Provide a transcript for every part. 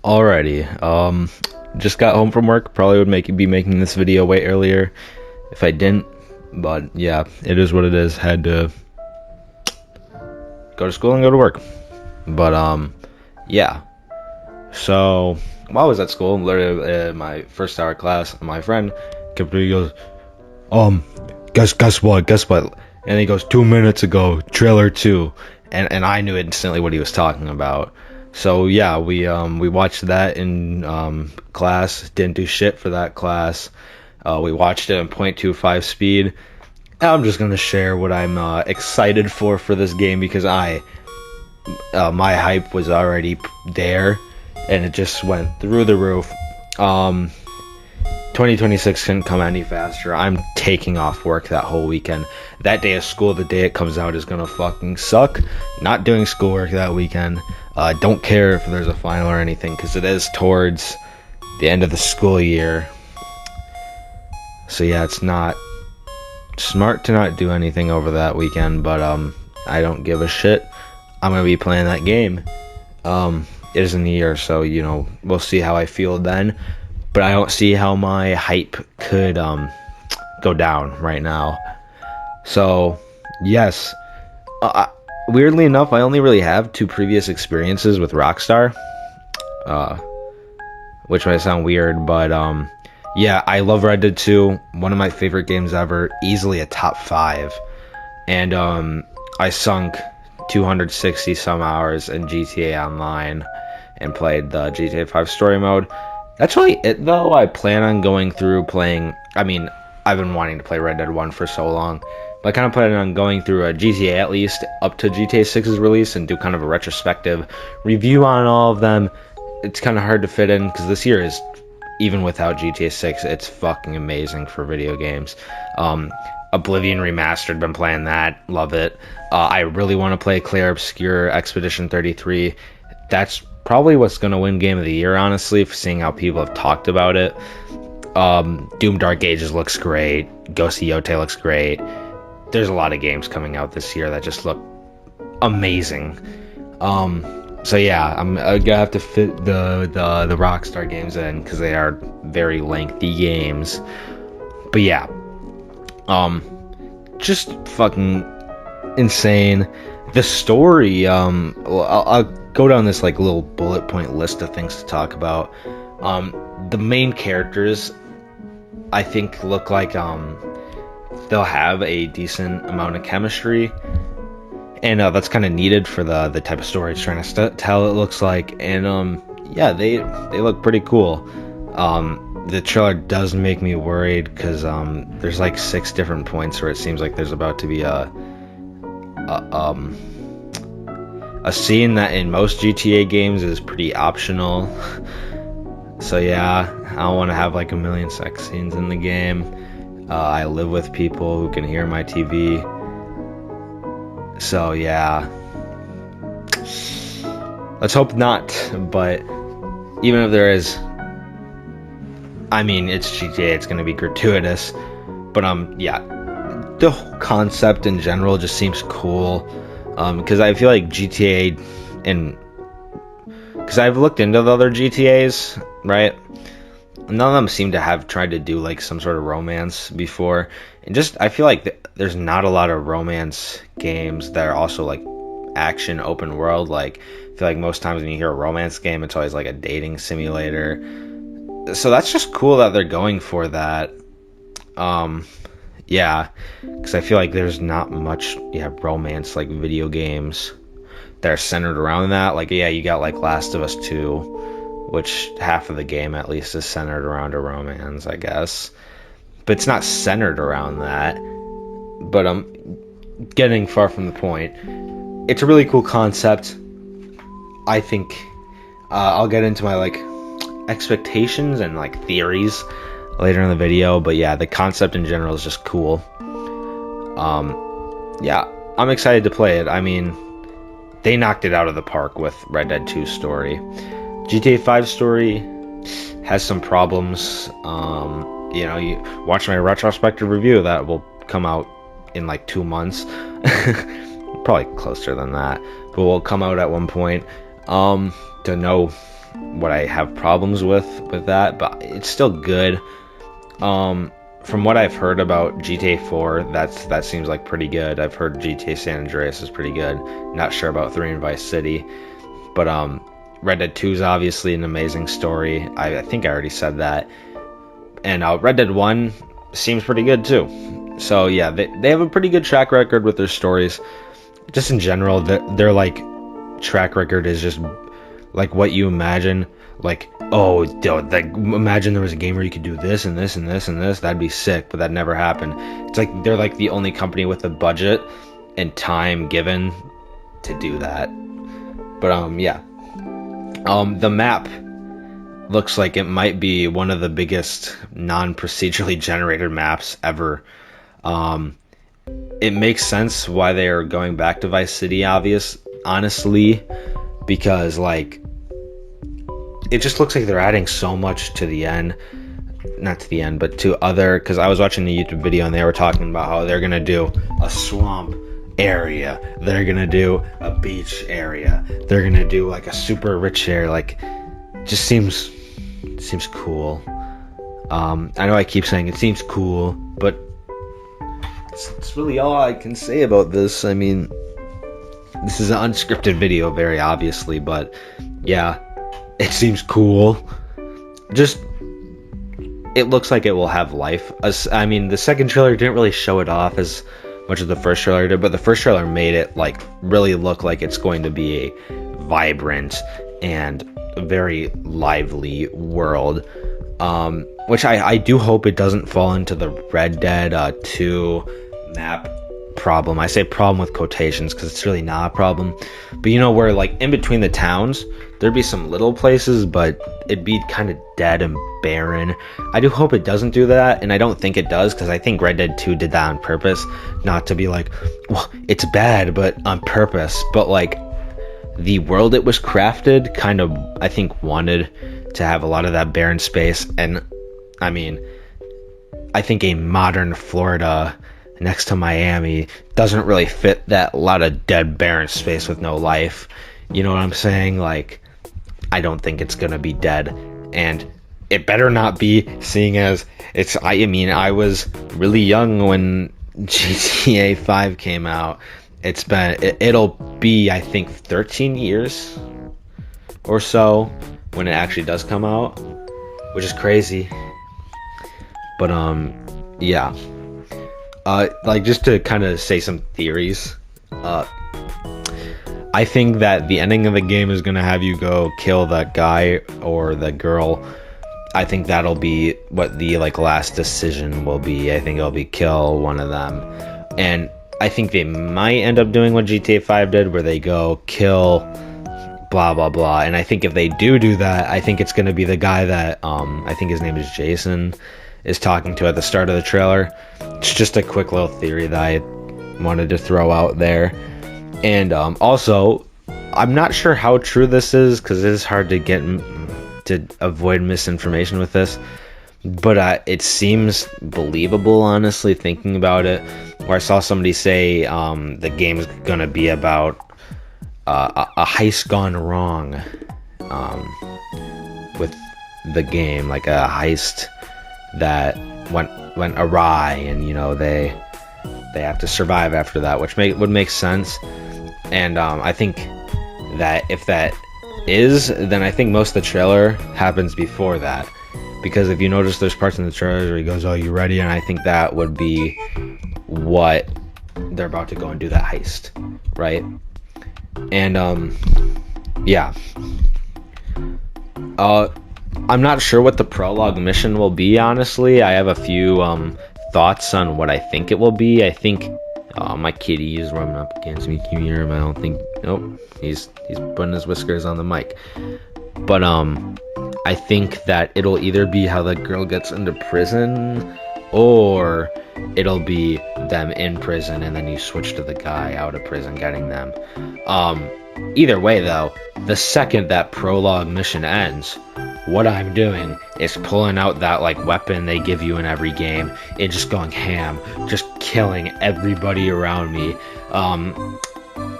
Alrighty, just got home from work. Probably would be making this video way earlier if I didn't, but yeah, it is what it is. Had to go to school and go to work, but yeah. So while I was at school, literally my first hour class, my friend kept he goes, guess what? And he goes, 2 minutes ago, trailer 2, and I knew instantly what he was talking about. So yeah, we watched that in class. Didn't do shit for that class. We watched it in 0.25 speed. I'm just gonna share what I'm excited for this game because my hype was already there, and it just went through the roof. 2026 couldn't come any faster. I'm taking off work that whole weekend. That day of school, the day it comes out, is gonna fucking suck. Not doing schoolwork that weekend. Don't care if there's a final or anything, because it is towards the end of the school year. So yeah, it's not smart to not do anything over that weekend, but I don't give a shit. I'm gonna be playing that game. It is in the year, so we'll see how I feel then. But I don't see how my hype could go down right now. So yes, weirdly enough, I only really have 2 previous experiences with Rockstar, which might sound weird, but yeah, I love Red Dead 2. One of my favorite games ever, easily a top 5. And I sunk 260 some hours in GTA Online and played the GTA 5 story mode. That's really it, though. I plan on going through playing. I mean, I've been wanting to play Red Dead 1 for so long, but I kind of plan on going through a GTA at least up to GTA 6's release and do kind of a retrospective review on all of them. It's kind of hard to fit in because this year is, even without GTA 6, it's fucking amazing for video games. Oblivion Remastered, been playing that, love it. I really want to play Clair Obscur Expedition 33. That's probably what's going to win Game of the Year, honestly, seeing how people have talked about it. Doom Dark Ages looks great. Ghost of Yotei looks great. There's a lot of games coming out this year that just look amazing. So yeah, I'm gonna have to fit the Rockstar games in because they are very lengthy games. But yeah, just fucking insane. The story, I'll go down this like little bullet point list of things to talk about. The main characters, I think, look like they'll have a decent amount of chemistry, and that's kind of needed for the type of story it's trying to tell, it looks like. And yeah, they look pretty cool. The trailer does make me worried because there's like 6 different points where it seems like there's about to be a scene that in most GTA games is pretty optional. So yeah, I don't want to have like a million sex scenes in the game. I live with people who can hear my TV. So yeah, let's hope not. But even if there is, I mean, it's GTA, it's going to be gratuitous. But yeah, the whole concept in general just seems cool. Because I feel like GTA, and because I've looked into the other GTAs, right? None of them seem to have tried to do like some sort of romance before, and just I feel like there's not a lot of romance games that are also like action open world. Like I feel like most times when you hear a romance game, it's always like a dating simulator. So that's just cool that they're going for that. Yeah, because I feel like there's not much romance like video games that are centered around that. Like yeah, you got like Last of Us 2, which half of the game at least is centered around a romance, I guess, but it's not centered around that. But I'm getting far from the point. It's a really cool concept. I think I'll get into my like expectations and like theories later in the video, but yeah, the concept in general is just cool. Yeah, I'm excited to play it. I mean, they knocked it out of the park with Red Dead 2 story. GTA 5 story has some problems. You watch my retrospective review that will come out in like 2 months. Probably closer than that, but will come out at one point. To know what I have problems with that, but it's still good. From what I've heard about GTA 4, that seems like pretty good. I've heard GTA San Andreas is pretty good. Not sure about 3 and Vice City, but Red Dead 2 is obviously an amazing story. I think I already said that. And Red Dead 1 seems pretty good too. So yeah, they have a pretty good track record with their stories. Just in general, their like track record is just like what you imagine. Like, oh, dude, like, imagine there was a game where you could do this and this and this and this. That'd be sick, but that never happened. It's like they're like the only company with the budget and time given to do that. But yeah, the map looks like it might be one of the biggest non-procedurally generated maps ever. It makes sense why they are going back to Vice City, honestly, because like it just looks like they're adding so much to the end. Not to the end, but to other, because I was watching the YouTube video and they were talking about how they're gonna do a swamp area, they're gonna do a beach area, they're gonna do like a super rich area. Like, just seems cool. I know I keep saying it seems cool, but it's really all I can say about this. I mean, this is an unscripted video, very obviously, but yeah, it seems cool. Just, it looks like it will have life. I mean, the second trailer didn't really show it off as much as the first trailer did, but the first trailer made it like really look like it's going to be a vibrant and very lively world, which I do hope it doesn't fall into the Red Dead 2 map problem. I say problem with quotations because it's really not a problem, but you know, where like in between the towns there'd be some little places, but it'd be kind of dead and barren. I do hope it doesn't do that, and I don't think it does, because I think Red Dead 2 did that on purpose, not to be like, well, it's bad, but on purpose. But like, the world it was crafted kind of, I think, wanted to have a lot of that barren space. And I mean, I think a modern Florida next to Miami doesn't really fit that lot of dead barren space with no life. You know what I'm saying? Like, I don't think it's gonna be dead, and it better not be, seeing as it's, I mean, I was really young when GTA 5 came out. It'll be, I think, 13 years or so when it actually does come out, which is crazy. But yeah, like, just to kind of say some theories, I think that the ending of the game is gonna have you go kill that guy or the girl. I think that'll be what the like last decision will be. I think it'll be kill one of them, and I think they might end up doing what GTA 5 did, where they go kill blah blah blah. And I think if they do that, I think it's gonna be the guy that I think his name is Jason is talking to at the start of the trailer. It's just a quick little theory that I wanted to throw out there. And also, I'm not sure how true this is, because it is hard to get to avoid misinformation with this, but it seems believable, honestly, thinking about it. Where I saw somebody say the game is gonna be about a heist gone wrong with the game, like a heist that went awry, and you know, they have to survive after that, which would make sense. And I think that if that is, then I think most of the trailer happens before that, because if you notice, there's parts in the trailer where he goes, "Oh, you ready?" And I think that would be what they're about to go and do, that heist, right? And yeah, I'm not sure what the prologue mission will be, honestly. I have a few thoughts on what I think it will be. I think my kitty is rubbing up against me. Can you hear him? I don't think. Nope. He's putting his whiskers on the mic. But I think that it'll either be how the girl gets into prison, or it'll be them in prison and then you switch to the guy out of prison getting them. Either way, though, the second that prologue mission ends, what I'm doing is pulling out that like weapon they give you in every game and just going ham, just killing everybody around me.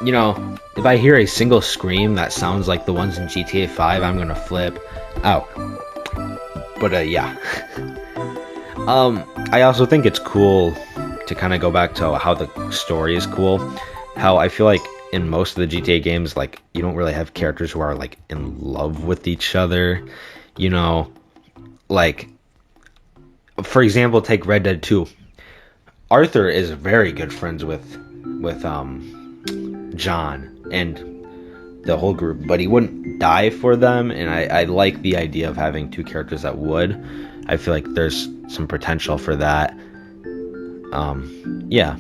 you know, if I hear a single scream that sounds like the ones in GTA 5, I'm gonna flip out. But yeah. I also think it's cool to kind of go back to how the story is cool. How I feel like in most of the GTA games, like, you don't really have characters who are like in love with each other. You know, like, for example, take Red Dead 2. Arthur is very good friends with John and the whole group, but he wouldn't die for them, and I like the idea of having two characters that would. I feel like there's some potential for that. Yeah.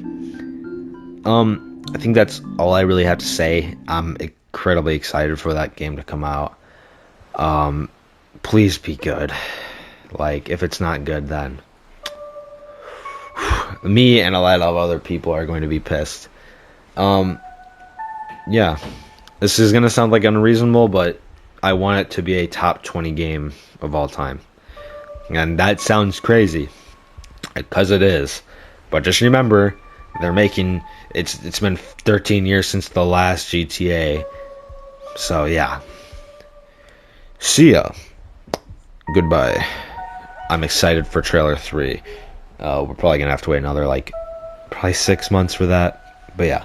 I think that's all I really have to say. I'm incredibly excited for that game to come out. Please be good. Like, if it's not good, then me and a lot of other people are going to be pissed. Yeah. This is gonna sound like unreasonable, but I want it to be a top 20 game of all time. And that sounds crazy, because it is. But just remember, they're making it's been 13 years since the last GTA. So yeah. See ya. Goodbye. I'm excited for trailer 3. We're probably gonna have to wait another, like, probably 6 months for that. But yeah.